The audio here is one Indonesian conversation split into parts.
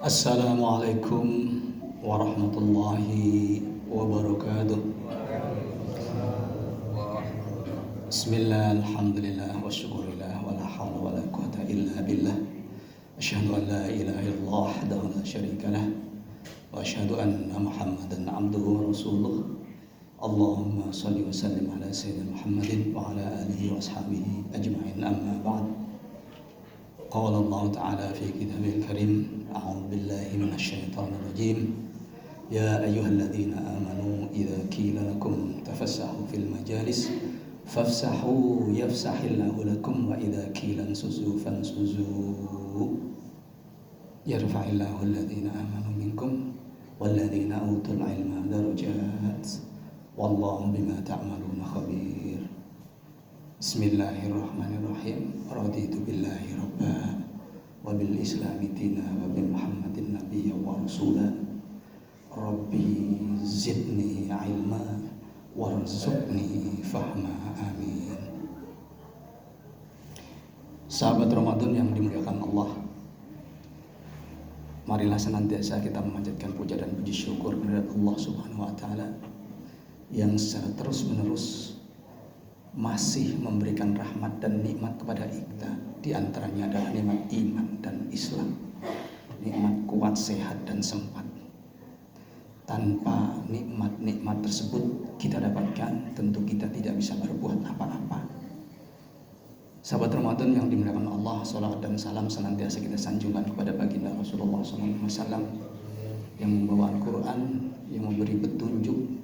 Assalamualaikum warahmatullahi wabarakatuh. Bismillah, alhamdulillah, wa syukurillah, wa la hawla wa la quwata illa billah. Asyhadu an la ilaha illallah wahdahu la syarika lah, wa asyhadu anna Muhammadan abduhu wa rasuluh. Allahumma shalli wa sallim ala sayyidina Muhammadin wa ala alihi wa ashabihi ajma'in, amma ba'd. Qala Allah Ta'ala fi kitabil karim, a'udzu billahi minasy syaithanir rajim. Ya ayyuhalladzina amanu idza qila lakum tafassahu fil majalis fafsahu yafsahillahu lakum wa idza qila ansuzu fansuzu yarfa'illahu alladzina amanu minkum walladzina utul ilma darajat wallahu bima ta'maluna khabir. Bismillahirrahmanirrahim. Raditu billahi rabba wa bil islami dina wa bi Muhammadin nabiyya wa rasula. Rabbi zidni ilma warzuqni fahma, amin. Sahabat Ramadan yang dimuliakan Allah, marilah senantiasa kita memanjatkan puja dan puji syukur kepada Allah Subhanahu wa taala yang secara terus-menerus masih memberikan rahmat dan nikmat kepada kita. Di antaranya adalah nikmat iman dan Islam, nikmat kuat, sehat dan sempat. Tanpa nikmat-nikmat tersebut kita dapatkan, tentu kita tidak bisa berbuat apa-apa. Sahabat Ramadan yang dimuliakan Allah, salawat dan salam senantiasa kita sanjungkan kepada baginda Rasulullah SAW yang membawa Al-Quran, yang memberi petunjuk,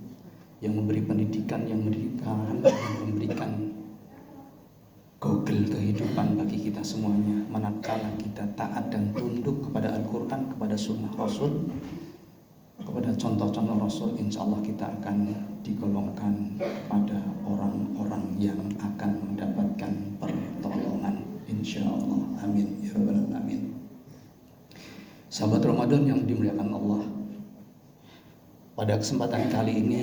yang memberi pendidikan, yang memberikan gogel kehidupan bagi kita semuanya. Manakala kita taat dan tunduk kepada Al-Quran, kepada sunnah Rasul, kepada contoh-contoh Rasul, insya Allah kita akan digolongkan pada orang-orang yang akan mendapatkan pertolongan, insya Allah. Amin ya rabbal alamin. Sahabat Ramadan yang dimuliakan Allah, pada kesempatan kali ini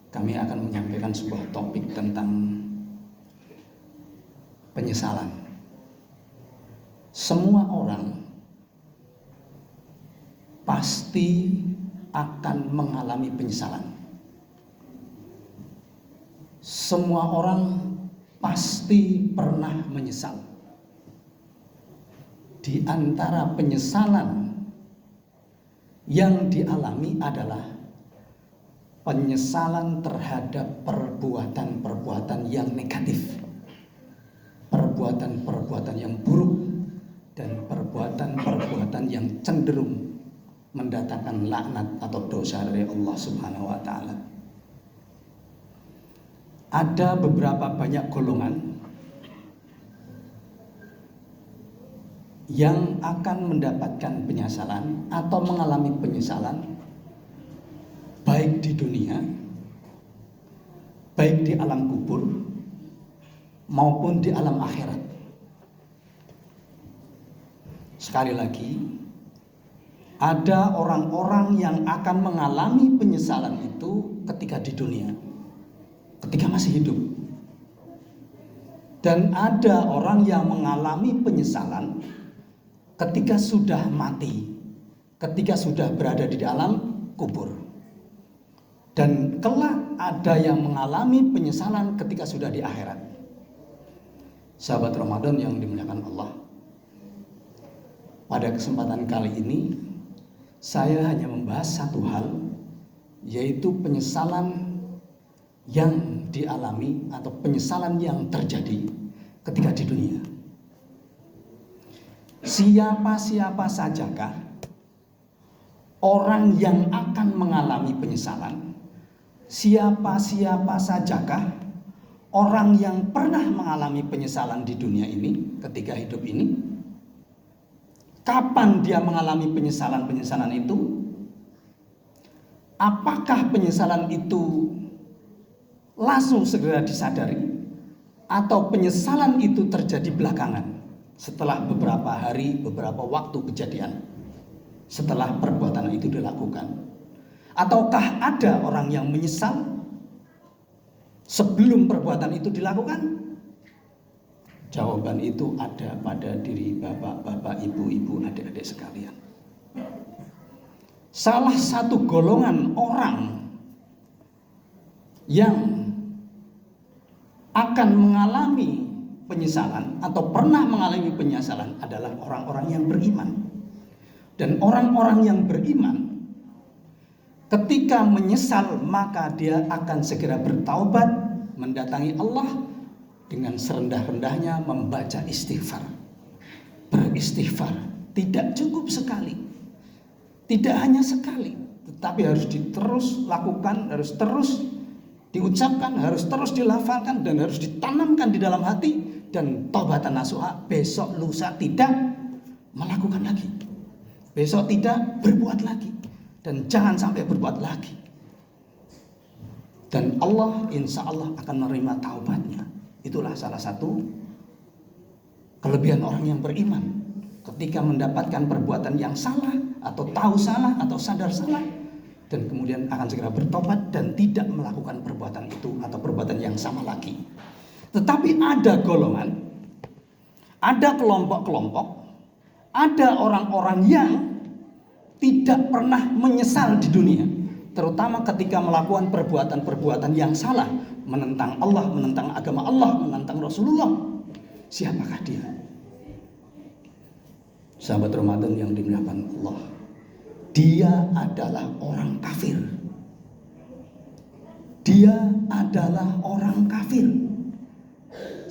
kami akan menyampaikan sebuah topik tentang penyesalan. Semua orang pasti akan mengalami penyesalan. Semua orang pasti pernah menyesal. Di antara penyesalan yang dialami adalah penyesalan terhadap perbuatan-perbuatan yang negatif, perbuatan-perbuatan yang buruk, dan perbuatan-perbuatan yang cenderung mendatangkan laknat atau dosa dari Allah Subhanahu wa taala. Ada beberapa banyak golongan yang akan mendapatkan penyesalan atau mengalami penyesalan, baik di dunia, baik di alam kubur, maupun di alam akhirat. Sekali lagi, ada orang-orang yang akan mengalami penyesalan itu ketika di dunia, ketika masih hidup. Dan ada orang yang mengalami penyesalan ketika sudah mati, ketika sudah berada di alam kubur. Dan kelak ada yang mengalami penyesalan ketika sudah di akhirat. Sahabat Ramadan yang dimuliakan Allah, pada kesempatan kali ini saya hanya membahas satu hal, yaitu penyesalan yang dialami atau penyesalan yang terjadi ketika di dunia. Siapa-siapa sajakah orang yang akan mengalami penyesalan? Siapa-siapa sajakah orang yang pernah mengalami penyesalan di dunia ini ketika hidup ini? Kapan dia mengalami penyesalan-penyesalan itu? Apakah penyesalan itu langsung segera disadari, atau penyesalan itu terjadi belakangan setelah beberapa hari, beberapa waktu kejadian, setelah perbuatan itu dilakukan? Ataukah ada orang yang menyesal sebelum perbuatan itu dilakukan? Jawaban itu ada pada diri bapak-bapak, Bapak, Ibu, adik-adik sekalian. Salah satu golongan orang yang akan mengalami penyesalan atau pernah mengalami penyesalan adalah orang-orang yang beriman. Dan orang-orang yang beriman ketika menyesal maka dia akan segera bertaubat, mendatangi Allah dengan serendah-rendahnya membaca istighfar. Beristighfar tidak cukup sekali, tidak hanya sekali, tetapi harus diterus lakukan, harus terus diucapkan, harus terus dilafalkan, dan harus ditanamkan di dalam hati. Dan taubatan nasuha, besok lusa tidak melakukan lagi, besok tidak berbuat lagi, dan jangan sampai berbuat lagi. Dan Allah insya Allah akan menerima taubatnya. Itulah salah satu kelebihan orang yang beriman. Ketika mendapatkan perbuatan yang salah, atau tahu salah, atau sadar salah, dan kemudian akan segera bertobat dan tidak melakukan perbuatan itu atau perbuatan yang sama lagi. Tetapi ada golongan, ada kelompok-kelompok, ada orang-orang yang tidak pernah menyesal di dunia, terutama ketika melakukan perbuatan-perbuatan yang salah, menentang Allah, menentang agama Allah, menentang Rasulullah. Siapakah dia? Sahabat Ramadan yang dimuliakan Allah, dia adalah orang kafir. Dia adalah orang kafir.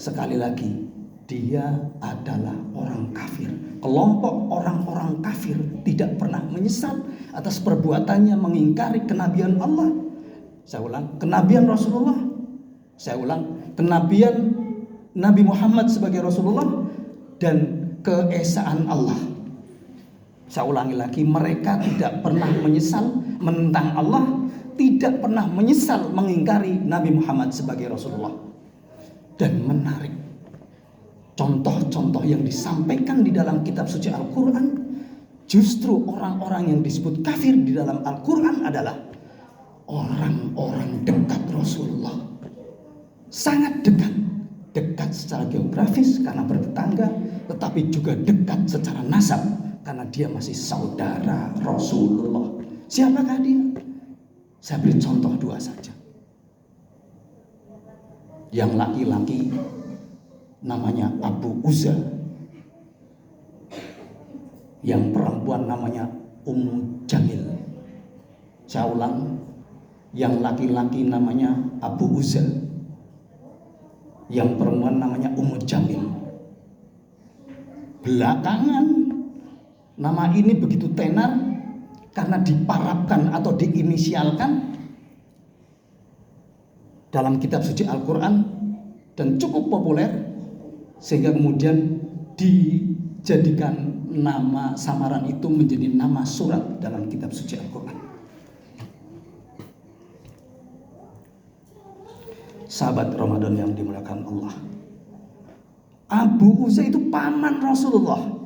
Sekali lagi, dia adalah orang kafir. Kelompok orang-orang kafir tidak pernah menyesal atas perbuatannya mengingkari kenabian Allah. Saya ulang, kenabian Rasulullah. Saya ulang, kenabian Nabi Muhammad sebagai Rasulullah dan keesaan Allah. Saya ulangi lagi, mereka tidak pernah menyesal menentang Allah, tidak pernah menyesal mengingkari Nabi Muhammad sebagai Rasulullah. Dan menarik, contoh-contoh yang disampaikan di dalam kitab suci Al-Quran, justru orang-orang yang disebut kafir di dalam Al-Quran adalah orang-orang dekat Rasulullah. Sangat dekat. Dekat secara geografis karena bertetangga, tetapi juga dekat secara nasab karena dia masih saudara Rasulullah. Siapakah dia? Saya beri contoh dua saja. Yang laki-laki namanya Abu Uzza, yang perempuan namanya Ummu Jamil. Saya ulang, yang laki-laki namanya Abu Uzza, yang perempuan namanya Ummu Jamil. Belakangan nama ini begitu tenar karena diparapkan atau diinisialkan dalam kitab suci Al-Quran dan cukup populer, sehingga kemudian dijadikan nama samaran itu menjadi nama surat dalam kitab suci Al-Quran. Sahabat Ramadan yang dimuliakan Allah, Abu Uzza itu paman Rasulullah.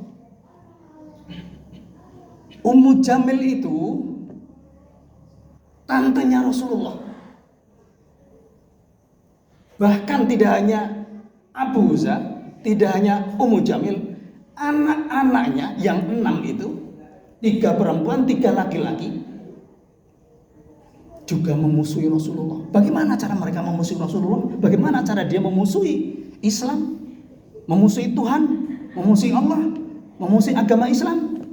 Ummu Jamil itu tantenya Rasulullah. Bahkan tidak hanya Abu Uzza, tidak hanya Ummu Jamil, anak-anaknya yang 6 itu, 3 perempuan, 3 laki-laki, juga memusuhi Rasulullah. Bagaimana cara mereka memusuhi Rasulullah? Bagaimana cara dia memusuhi Islam, memusuhi Tuhan, memusuhi Allah, memusuhi agama Islam?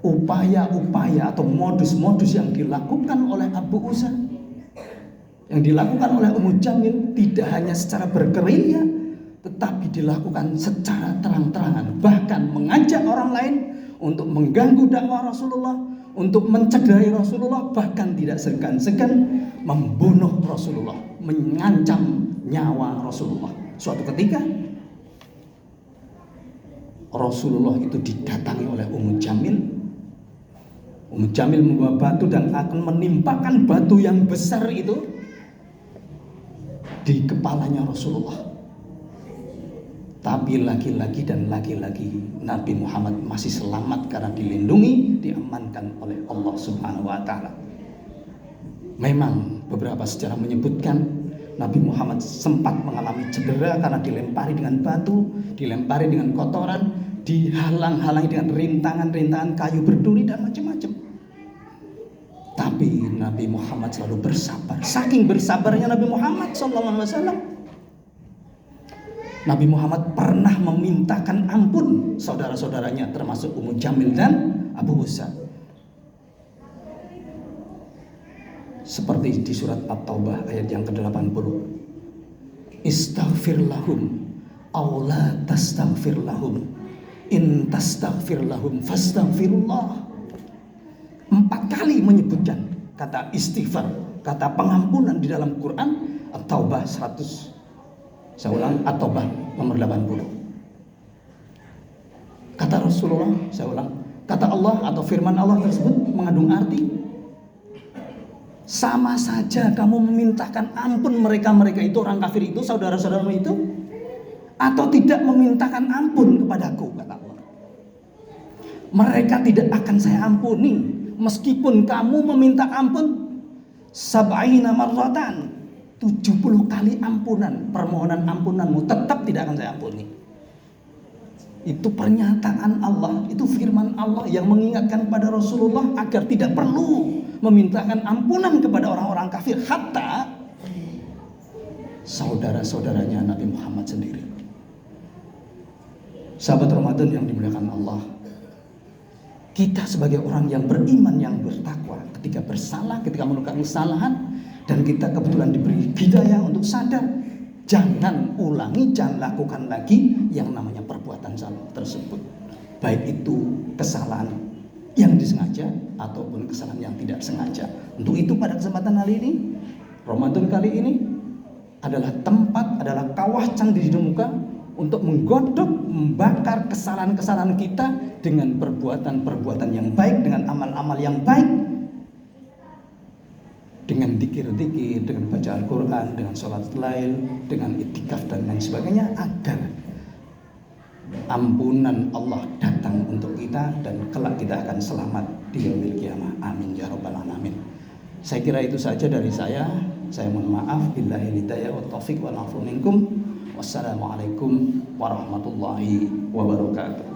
Upaya-upaya atau modus-modus yang dilakukan oleh Abu Uzza, yang dilakukan oleh Ummu Jamil tidak hanya secara bergerilya, tetapi dilakukan secara terang-terangan, bahkan mengajak orang lain untuk mengganggu dakwah Rasulullah, untuk mencederai Rasulullah, bahkan tidak segan-segan membunuh Rasulullah, mengancam nyawa Rasulullah. Suatu ketika Rasulullah itu didatangi oleh Ummu Jamil. Ummu Jamil membawa batu dan akan menimpakan batu yang besar itu di kepalanya Rasulullah. Tapi lagi-lagi dan lagi-lagi Nabi Muhammad masih selamat karena dilindungi, diamankan oleh Allah Subhanahu wa taala. Memang beberapa sejarah menyebutkan Nabi Muhammad sempat mengalami cedera karena dilempari dengan batu, dilempari dengan kotoran, dihalang-halangi dengan rintangan-rintangan kayu berduri dan macam-macam. Tapi Nabi Muhammad selalu bersabar. Saking bersabarnya Nabi Muhammad SAW, Nabi Muhammad pernah memintakan ampun saudara-saudaranya, termasuk Ummu Jamil dan Abu Musa. Seperti di surat At-Taubah ayat yang ke-80. Istaghfir lahum aw la tastaghfir lahum in tastaghfir lahum fastaghfirullah. 4 kali menyebutkan kata istighfar, kata pengampunan di dalam Quran. At-Taubah 100. Saya ulang, At-Taubah nomor 80. Kata Rasulullah, saya ulang, kata Allah atau firman Allah tersebut mengandung arti sama saja kamu memintakan ampun mereka itu, orang kafir itu, saudara-saudaramu itu, atau tidak memintakan ampun kepadaku, kata Allah. Mereka tidak akan saya ampuni meskipun kamu meminta ampun sab'ina marratan, 70 kali ampunan, permohonan ampunanmu tetap tidak akan saya ampuni. Itu pernyataan Allah, itu firman Allah yang mengingatkan kepada Rasulullah agar tidak perlu memintakan ampunan kepada orang-orang kafir, hatta saudara-saudaranya Nabi Muhammad sendiri. Sahabat Ramadan yang dimuliakan Allah, kita sebagai orang yang beriman, yang bertakwa, ketika bersalah, ketika melakukan kesalahan, dan kita kebetulan diberi hidayah untuk sadar, jangan ulangi, jangan lakukan lagi yang namanya perbuatan salah tersebut. Baik itu kesalahan yang disengaja ataupun kesalahan yang tidak sengaja. Untuk itu pada kesempatan hari ini, Ramadan kali ini adalah tempat, adalah kawah candi di muka untuk menggodok, membakar kesalahan-kesalahan kita dengan perbuatan-perbuatan yang baik, dengan amal-amal yang baik, dengan zikir-zikir, dengan baca Al-Quran, dengan sholat lail, dengan itikaf dan lain sebagainya, agar ampunan Allah datang untuk kita dan kelak kita akan selamat di yaumil qiyamah. Amin ya rabbal alamin. Saya kira itu saja dari saya. Saya mohon maaf. Billahi hidayah wa taufiq wal afu minkum. Wassalamualaikum warahmatullahi wabarakatuh.